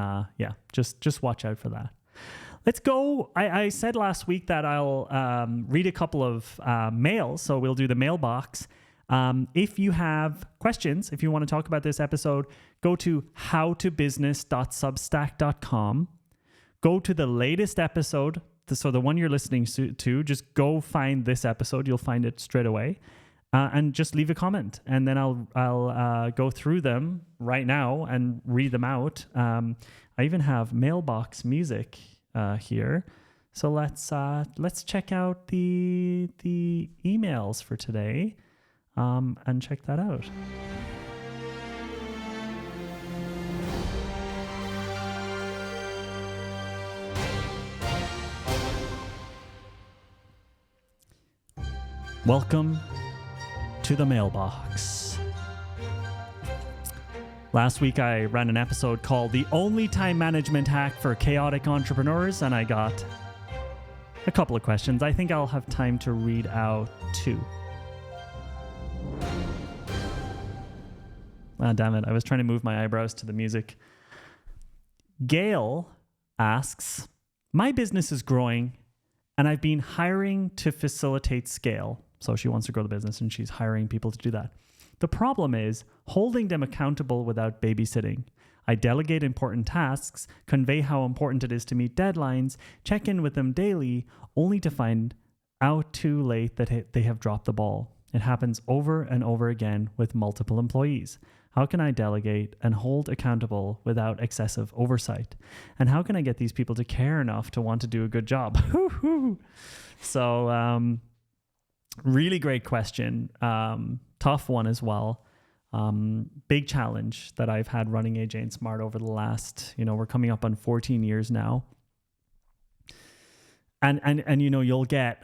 Speaker 1: just watch out for that. Let's go. I said last week that I'll read a couple of mails, so we'll do the mailbox. If you have questions, if you want to talk about this episode, go to howtobusiness.substack.com. Go to the latest episode, so the one you're listening to, just go find this episode. You'll find it straight away. And just leave a comment, and then I'll go through them right now and read them out. I even have Mailbox music here, so let's check out the emails for today, and check that out. Welcome to the Mailbox. Last week I ran an episode called The Only Time Management Hack for Chaotic Entrepreneurs, and I got a couple of questions. I think I'll have time to read out 2. Ah, damn it. I was trying to move my eyebrows to the music. Gail asks, my business is growing and I've been hiring to facilitate scale. So she wants to grow the business and she's hiring people to do that. The problem is holding them accountable without babysitting. I delegate important tasks, convey how important it is to meet deadlines, check in with them daily, only to find out too late that they have dropped the ball. It happens over and over again with multiple employees. How can I delegate and hold accountable without excessive oversight? And how can I get these people to care enough to want to do a good job? So, really great question. Tough one as well. Big challenge that I've had running AJ and Smart over the last, we're coming up on 14 years now. And you'll get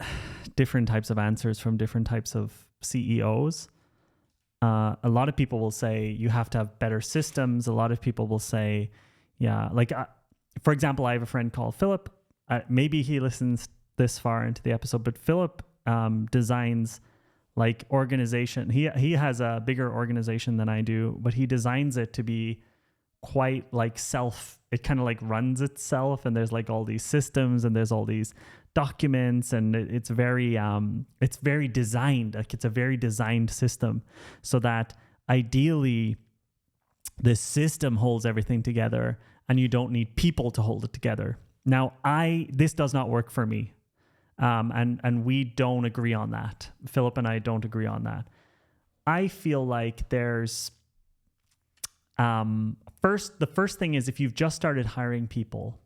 Speaker 1: different types of answers from different types of CEOs. A lot of people will say you have to have better systems. A lot of people will say, for example, I have a friend called Philip. Maybe he listens this far into the episode, but Philip designs like organization. He has a bigger organization than I do, but he designs it to be quite like it kind of like runs itself, and there's like all these systems and there's all these documents, and it's very designed. Like it's a very designed system so that ideally the system holds everything together and you don't need people to hold it together. Now this does not work for me. And we don't agree on that. Philip and I don't agree on that. I feel like there's the first thing is if you've just started hiring people,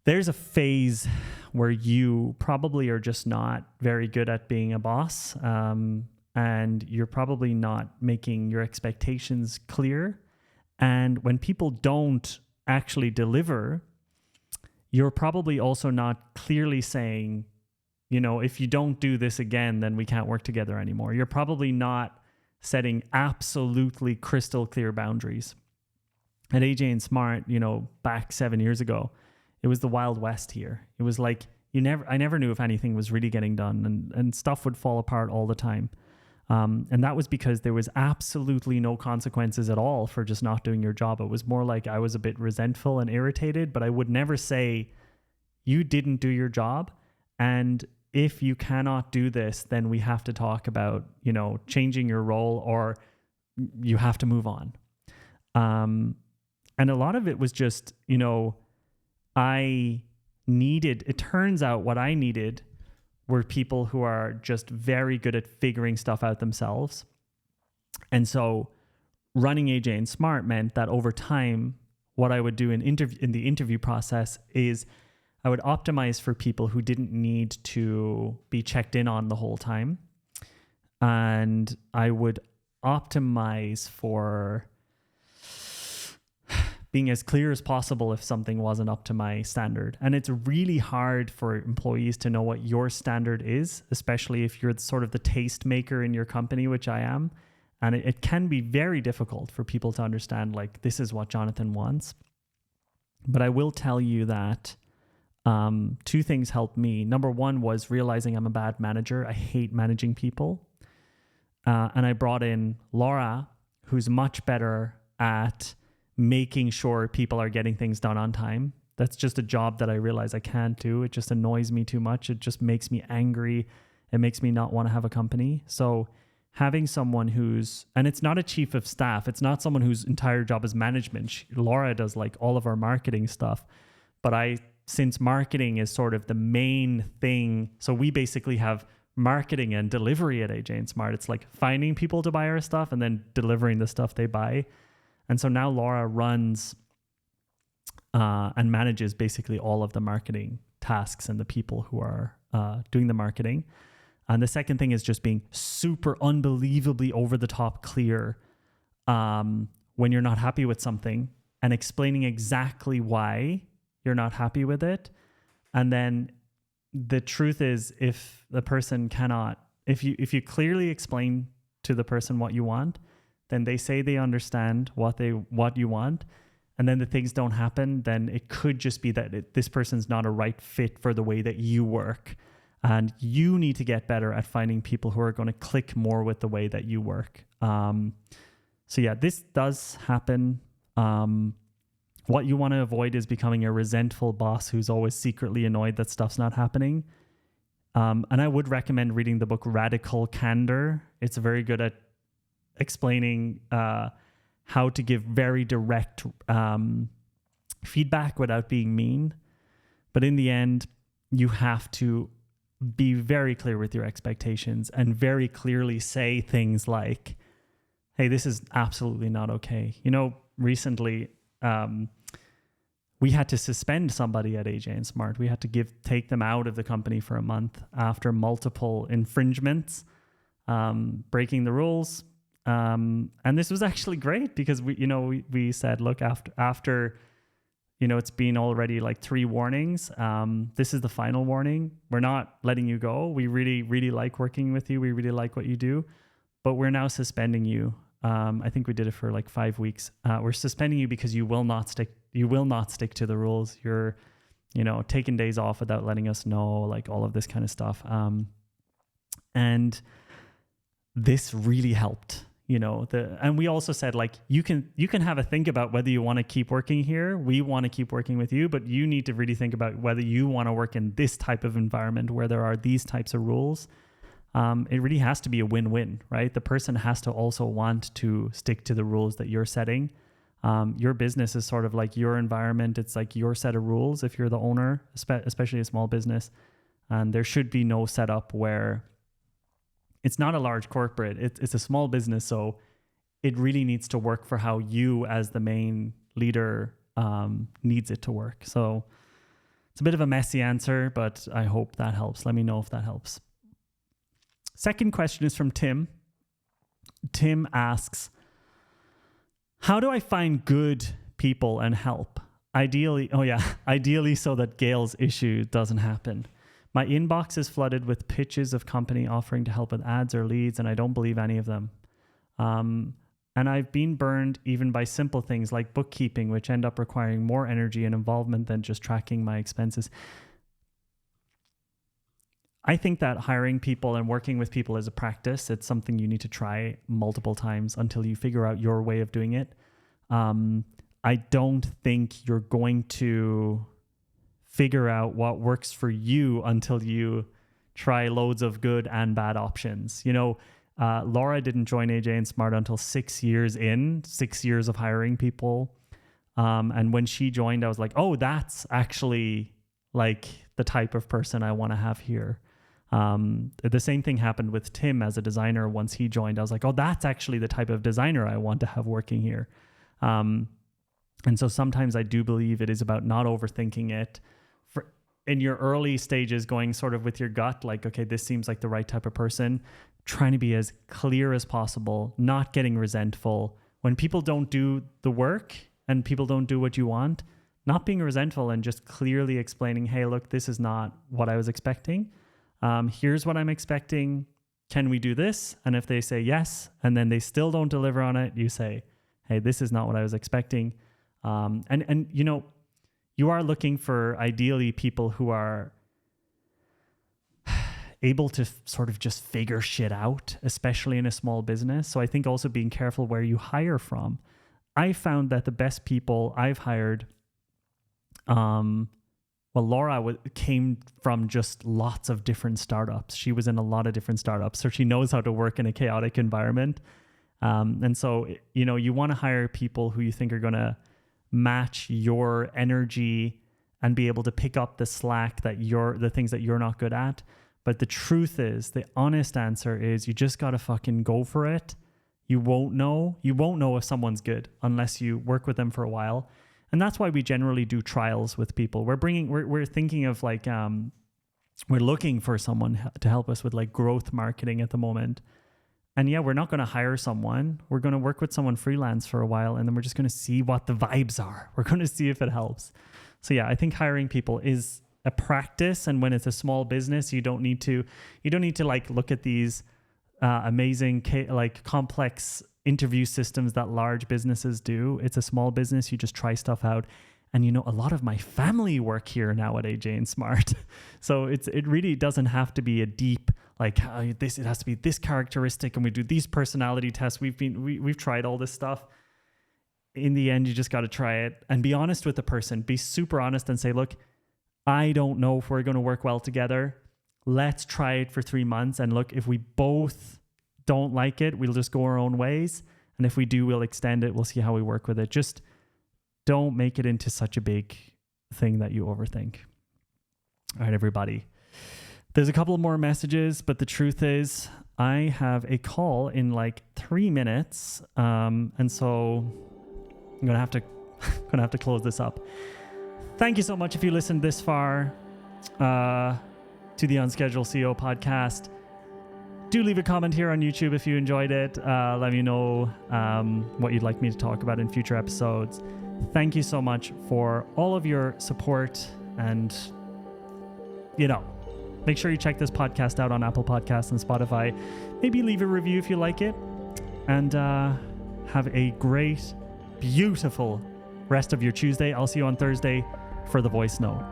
Speaker 1: there's a phase where you probably are just not very good at being a boss, and you're probably not making your expectations clear. And when people don't actually deliver, you're probably also not clearly saying, if you don't do this again, then we can't work together anymore. You're probably not setting absolutely crystal clear boundaries. At AJ and Smart, back 7 years ago, it was the Wild West here. It was like I never knew if anything was really getting done, and stuff would fall apart all the time. And that was because there was absolutely no consequences at all for just not doing your job. It was more like I was a bit resentful and irritated, but I would never say, you didn't do your job. And if you cannot do this, then we have to talk about, changing your role or you have to move on. And a lot of it was just, it turns out what I needed were people who are just very good at figuring stuff out themselves. And so running AJ and Smart meant that over time, what I would do in the interview process is I would optimize for people who didn't need to be checked in on the whole time. And I would optimize for being as clear as possible if something wasn't up to my standard. And it's really hard for employees to know what your standard is, especially if you're sort of the taste maker in your company, which I am. And it can be very difficult for people to understand, like, this is what Jonathan wants. But I will tell you that two things helped me. Number one was realizing I'm a bad manager. I hate managing people. And I brought in Laura, who's much better at making sure people are getting things done on time. That's just a job that I realize I can't do. It just annoys me too much. It just makes me angry. It makes me not want to have a company. So having someone and it's not a chief of staff. It's not someone whose entire job is management. Laura does like all of our marketing stuff. But since marketing is sort of the main thing, so we basically have marketing and delivery at AJ and Smart. It's like finding people to buy our stuff and then delivering the stuff they buy. And so now Laura runs and manages basically all of the marketing tasks and the people who are doing the marketing. And the second thing is just being super unbelievably over the top clear when you're not happy with something and explaining exactly why you're not happy with it. And then the truth is, if the person cannot, if you clearly explain to the person what you want, then they say they understand what you want, and then the things don't happen, then it could just be that this person's not a right fit for the way that you work. And you need to get better at finding people who are going to click more with the way that you work. So yeah, this does happen. What you want to avoid is becoming a resentful boss who's always secretly annoyed that stuff's not happening. And I would recommend reading the book Radical Candor. It's very good at explaining how to give very direct feedback without being mean. But in the end, you have to be very clear with your expectations and very clearly say things like, hey, this is absolutely not okay. Recently, we had to suspend somebody at AJ and Smart. We had to take them out of the company for a month after multiple infringements, breaking the rules. And this was actually great because we said, look, after it's been already like 3 warnings. This is the final warning. We're not letting you go. We really, really like working with you. We really like what you do, but we're now suspending you. I think we did it for like 5 weeks. We're suspending you because you will not stick to the rules. You're, taking days off without letting us know, like all of this kind of stuff. And this really helped. And we also said, like, you can have a think about whether you want to keep working here. We want to keep working with you, but you need to really think about whether you want to work in this type of environment where there are these types of rules. It really has to be a win-win, right? The person has to also want to stick to the rules that you're setting. Your business is sort of like your environment. It's like your set of rules if you're the owner, especially a small business. And there should be no setup where it's not a large corporate. It's a small business, so it really needs to work for how you as the main leader needs it to work. So it's a bit of a messy answer, but I hope that helps. Let me know if that helps. Second question is from Tim. Tim asks, how do I find good people and help? Ideally so that Gail's issue doesn't happen. My inbox is flooded with pitches of company offering to help with ads or leads, and I don't believe any of them. And I've been burned even by simple things like bookkeeping, which end up requiring more energy and involvement than just tracking my expenses. I think that hiring people and working with people is a practice. It's something you need to try multiple times until you figure out your way of doing it. I don't think you're going to figure out what works for you until you try loads of good and bad options. Laura didn't join AJ and Smart until 6 years in, 6 years of hiring people. And when she joined, I was like, oh, that's actually like the type of person I want to have here. The same thing happened with Tim as a designer. Once he joined, I was like, oh, that's actually the type of designer I want to have working here. And so sometimes I do believe it is about not overthinking it. In your early stages, going sort of with your gut, like, okay, this seems like the right type of person, trying to be as clear as possible, not getting resentful. When people don't do the work and people don't do what you want, not being resentful and just clearly explaining, hey, look, this is not what I was expecting. Here's what I'm expecting. Can we do this? And if they say yes, and then they still don't deliver on it, you say, hey, this is not what I was expecting. And you know, you are looking for ideally people who are able to sort of just figure shit out, especially in a small business. So I think also being careful where you hire from. I found that the best people I've hired, Laura came from just lots of different startups. She was in a lot of different startups, so she knows how to work in a chaotic environment. And so, you know, you want to hire people who you think are going to match your energy and be able to pick up the slack that the things that you're not good at. But the truth is, the honest answer is you just got to fucking go for it. You won't know if someone's good unless you work with them for a while. And that's why we generally do trials with people. We're thinking of like, we're looking for someone to help us with like growth marketing at the moment. And yeah, we're not going to hire someone. We're going to work with someone freelance for a while, and then we're just going to see what the vibes are. We're going to see if it helps. So yeah, I think hiring people is a practice. And when it's a small business, you don't need to like look at these amazing, like complex interview systems that large businesses do. It's a small business. You just try stuff out. And you know, a lot of my family work here now at AJ and Smart. So it really doesn't have to be a deep, like it has to be this characteristic and we do these personality tests. We've tried all this stuff. In the end, you just got to try it and be honest with the person. Be super honest and say, look, I don't know if we're going to work well together. Let's try it for 3 months. And look, if we both don't like it, we'll just go our own ways. And if we do, we'll extend it. We'll see how we work with it. Just don't make it into such a big thing that you overthink. All right, everybody. There's a couple more messages, but the truth is I have a call in like 3 minutes. And so I'm going to have to close this up. Thank you so much if you listened this far to the Unscheduled CEO podcast. Do leave a comment here on YouTube if you enjoyed it. Let me know what you'd like me to talk about in future episodes. Thank you so much for all of your support. And, you know, make sure you check this podcast out on Apple Podcasts and Spotify. Maybe leave a review if you like it. And have a great, beautiful rest of your Tuesday. I'll see you on Thursday for the voice note.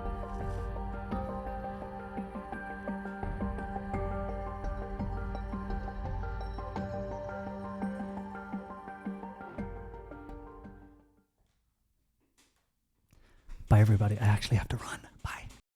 Speaker 1: Bye, everybody. I actually have to run.